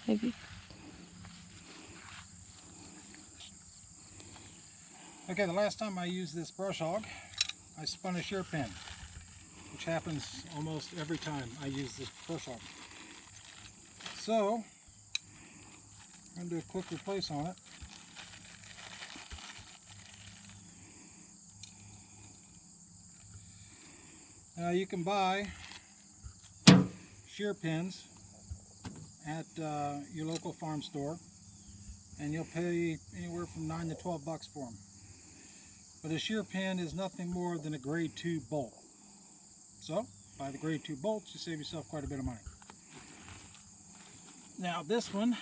heavy. Okay, the last time I used this brush hog, I spun a shear pin, which happens almost every time I use this brush hog. So, I'm going to do a quick replace on it. Now you can buy shear pins at your local farm store, and you'll pay anywhere from $9 to $12 for them. But a shear pin is nothing more than a grade 2 bolt. So, by the grade 2 bolts, you save yourself quite a bit of money. Now this one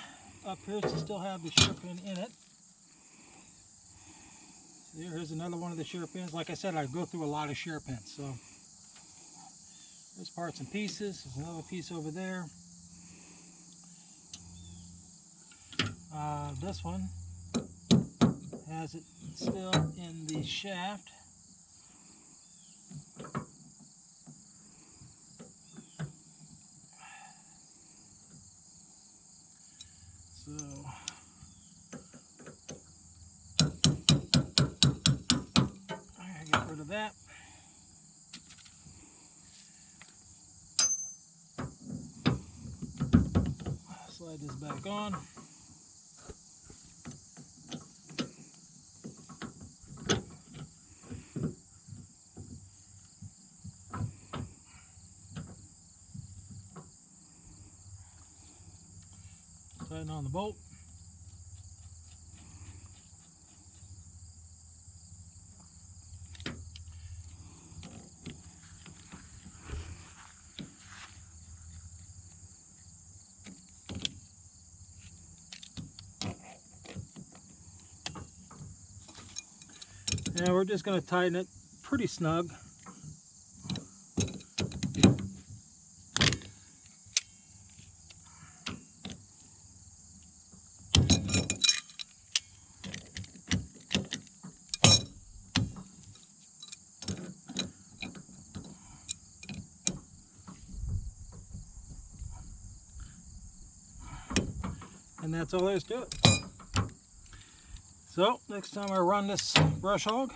appears to still have the shear pin in it. Here's another one of the shear pins. Like I said, I go through a lot of shear pins. So there's parts and pieces. There's another piece over there. This one has it still in the shaft. So I gotta get rid of that. Slide this back on. Tighten on the bolt. And we're just going to tighten it pretty snug. And that's all there is to it. So next time I run this brush hog,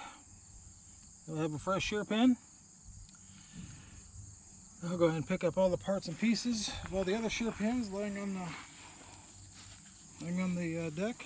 I'll have a fresh shear pin. I'll go ahead and pick up all the parts and pieces of all the other shear pins laying on the deck.